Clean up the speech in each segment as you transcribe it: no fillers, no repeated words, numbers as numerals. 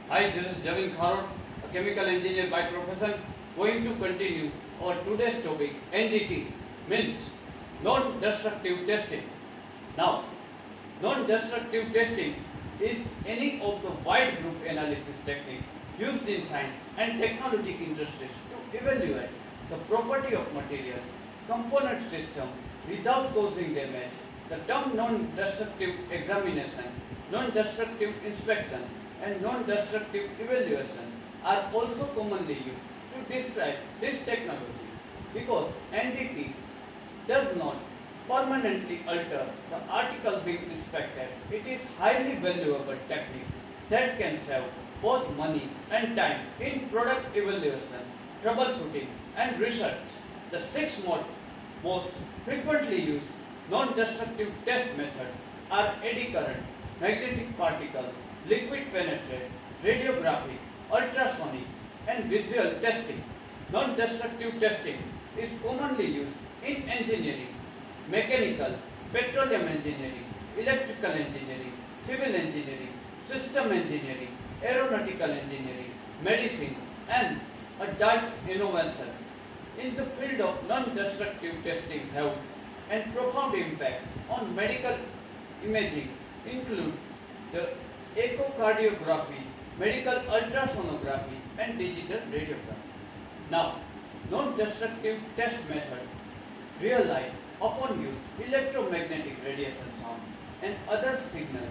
Hi, this is Javin, a chemical engineer by profession, going to continue our today's topic NDT means non-destructive testing. Now, non-destructive testing is any of the wide group analysis technique used in science and technology industries to evaluate the property of material, component system without causing damage. The term non-destructive examination, non-destructive inspection and non-destructive evaluation are also commonly used to describe this technology because NDT does not permanently alter the article being inspected. It is highly valuable technique that can save both money and time in product evaluation, troubleshooting and research. The most frequently used non-destructive test methods are eddy current, magnetic particle, liquid penetrate, radiographic, ultrasonic and visual testing. Non-destructive testing is commonly used in engineering, mechanical, petroleum engineering, electrical engineering, civil engineering, system engineering, aeronautical engineering, medicine and adult innovation. In the field of non-destructive testing have and profound impact on medical imaging include the echocardiography, medical ultrasonography and digital radiography. Now, non-destructive test method rely upon use electromagnetic radiation sound and other signal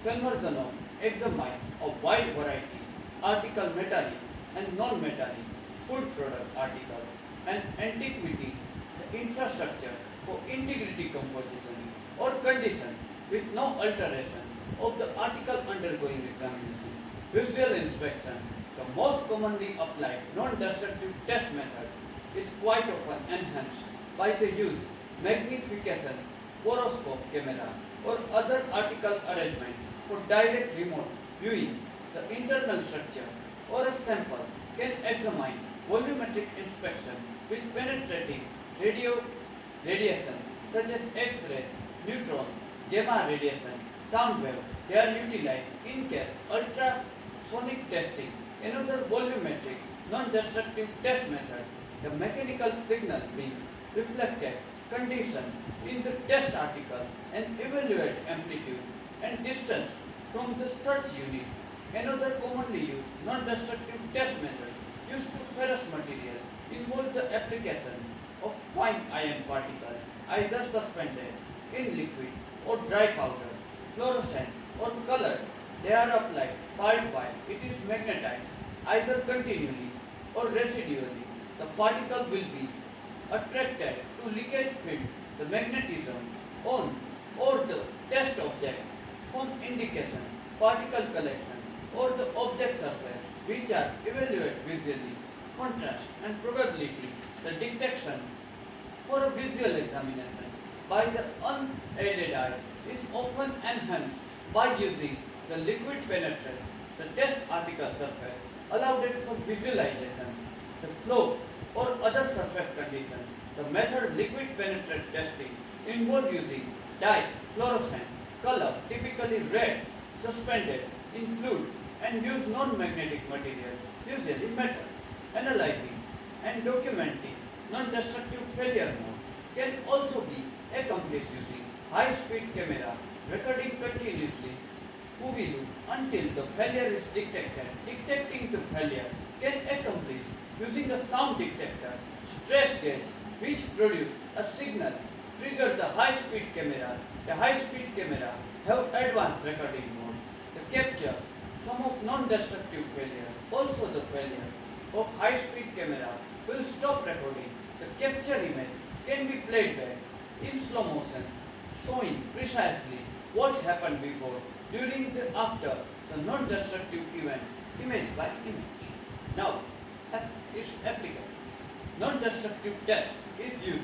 conversion of examine a wide variety article metallic and non-metallic food product article and antiquity the infrastructure for integrity composition or condition with no alteration of the article undergoing examination. Visual inspection, the most commonly applied non-destructive test method, is quite often enhanced by the use magnification, poroscope camera or other article arrangement for direct remote viewing the internal structure or a sample can examine volumetric inspection with penetrating radiation such as X-rays, neutron, gamma radiation, sound wave. They are utilized in case ultrasonic testing. Another volumetric non-destructive test method, the mechanical signal being reflected condition in the test article and evaluate amplitude and distance from the search unit. Another commonly used non-destructive test method used to ferrous material involves the application of fine iron particle either suspended in liquid or dry powder, fluorescent or colored. They are applied part while it is magnetized either continually or residually. The particle will be attracted to leakage field, the magnetism on or the test object from indication, particle collection or the object surface which are evaluated visually, contrast and probability, the detection for a visual examination by the unaided eye is often enhanced by using the liquid penetrant, the test article surface allowed it for visualization, the flow or other surface condition. The method liquid penetrant testing involves using dye, fluorescent, color, typically red, suspended in fluid and use non-magnetic material, usually metal. Analyzing and documenting non-destructive failure mode can also be accomplished using high-speed camera recording continuously UV loop until the failure is detected. Detecting the failure can accomplish using a sound detector stress gauge which produce a signal trigger the high-speed camera. The high-speed camera have advanced recording mode. The capture some of non-destructive failure. Also the failure of high-speed camera will stop recording. The capture image can be played back in slow motion, showing precisely what happened before, during, the after the non-destructive event, image by image. Now, its application. Non-destructive test is used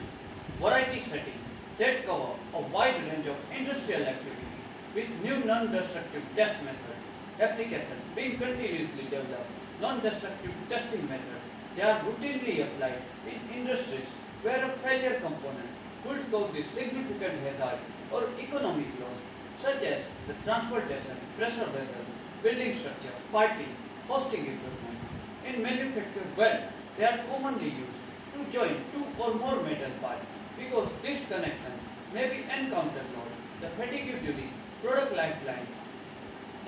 variety setting that cover a wide range of industrial activity with new non-destructive test method application being continuously developed. Non-destructive testing method they are routinely applied in industries where a failure component could cause a significant hazard or economic loss, such as the transportation, pressure vessel, building structure, piping, hosting equipment. In manufactured weld, they are commonly used to join two or more metal parts because this connection may be encountered load, the fatigue during product lifetime,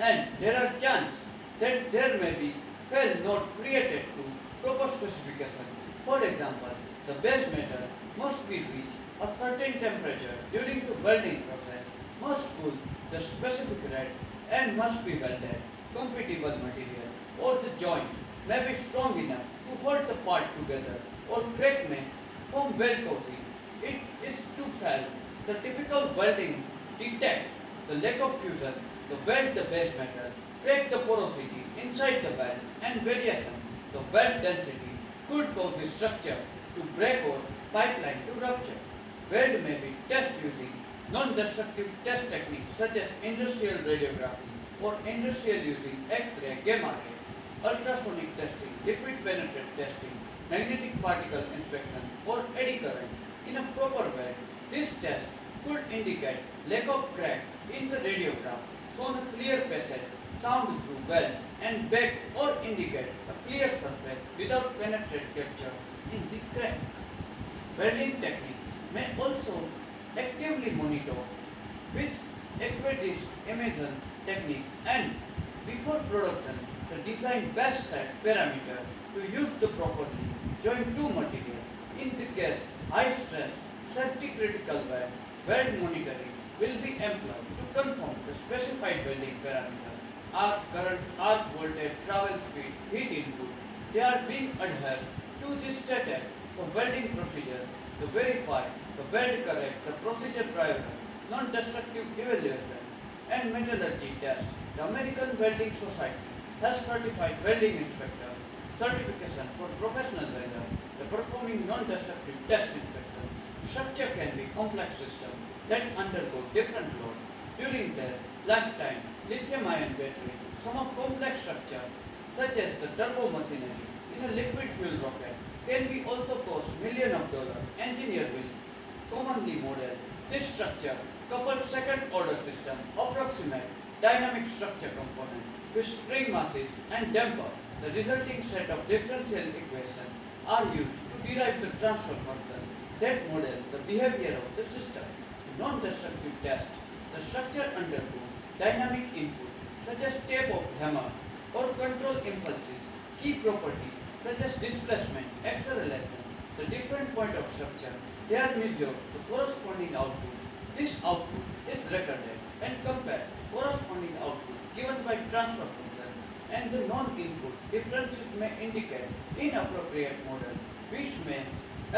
and there are chances that there may be fail not created to proper specification. For example, the base metal must be reached a certain temperature during the welding process, must cool the specific rate, and must be welded compatible material, or the joint may be strong enough to hold the part together, or crack may form weld causing it is to fail. The typical welding detect the lack of fusion, the weld the base metal, crack the porosity inside the weld, and variation the weld density could cause the structure to break or pipeline to rupture. Weld may be tested using non-destructive test techniques such as industrial radiography or industrial using X-ray, gamma ray, ultrasonic testing, liquid penetrant testing, magnetic particle inspection, or eddy current. In a proper way, this test could indicate lack of crack in the radiograph, shown a clear passage, sound through weld and back, or indicate a clear surface without penetrate capture in the crack. Welding technique may also actively monitor with equities emission technique and before production the design best set parameter to use the properly join two material. In the case high stress safety critical weld monitoring will be employed to confirm the specified welding parameter, arc current, arc voltage, travel speed, heat input. They are being adhered to this stated the welding procedure to verify the weld correct, the procedure driver, non-destructive evaluation, and metallurgy test. The American Welding Society has certified welding inspector certification for professional welder. The performing non-destructive test inspection. Structure can be complex system that undergo different load during their lifetime. Lithium-ion battery, some of complex structure such as the turbo machinery in a liquid fuel rocket can be also cost millions of dollars. Engineer will commonly model this structure coupled second order system approximate dynamic structure component with spring masses and damper. The resulting set of differential equations are used to derive the transfer function that model the behavior of the system. Non-destructive test. The structure undergo dynamic input such as tape of hammer or control impulses. Key property such as displacement, acceleration, the different point of structure, they are measured the corresponding output. This output is recorded and compared to corresponding output given by transfer function, and the non-input differences may indicate inappropriate model which may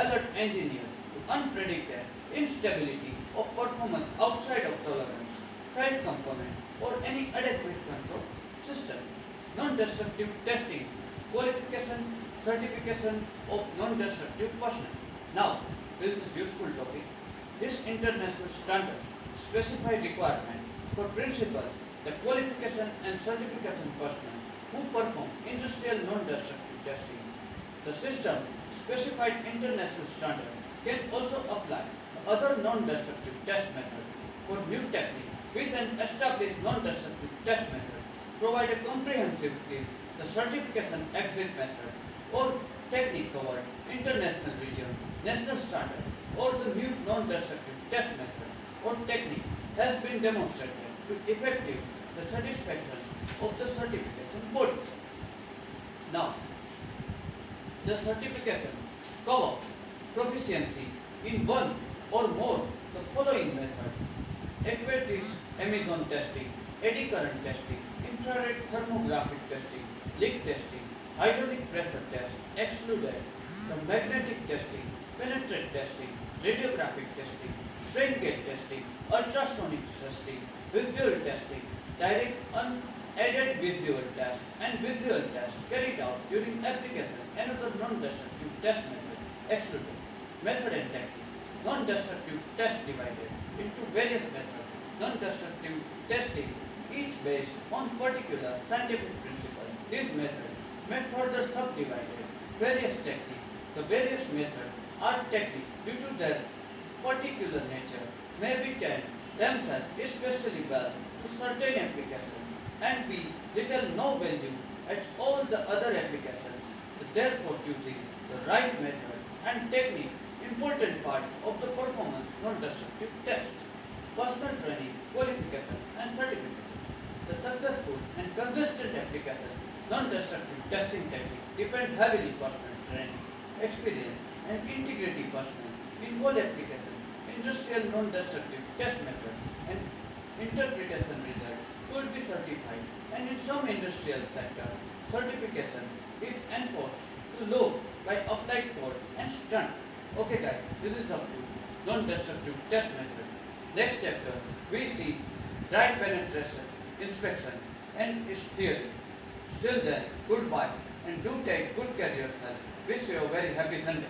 alert engineer to unpredicted instability of performance outside of tolerance, failed component, or any adequate control system. Non-destructive testing, qualification, certification of non-destructive personnel. Now, this is useful topic. This international standard specified requirement for principal, the qualification and certification personnel who perform industrial non-destructive testing. The system specified international standard can also apply other non-destructive test method for new technique with an established non-destructive test method. Provide a comprehensive scheme, the certification exit method or technique covered international region, national standard or the new non-destructive test method or technique has been demonstrated to effective the satisfaction of the certification body. Now, the certification cover proficiency in one or more the following method: aqueous emission testing, eddy current testing, infrared thermographic testing, leak testing, hydraulic pressure test, excluded the magnetic testing, penetrate testing, radiographic testing, strain gauge testing, ultrasonic testing, visual testing, direct unaided visual test, and visual test carried out during application. Another non-destructive test method excluded. Method and technique. Non-destructive test divided into various methods. Non-destructive testing, each based on particular scientific principle. This method may further subdivided various techniques. The various methods are technique due to their particular nature may be tend themselves especially well to certain application and be little no value at all the other applications, therefore choosing the right method and technique important part of the performance non-destructive test. Personal training, qualification and certification. The successful and consistent application non-destructive testing technique depend heavily personal training, experience and integrity personnel in all application, industrial non-destructive test method and interpretation result should be certified, and in some industrial sector, certification is enforced to law by applied code and stunt. Okay guys, this is up to non-destructive test method. Next chapter, we see drive penetration, inspection and its theory. Till then, goodbye and do take good care of yourself. Wish you a very happy Sunday.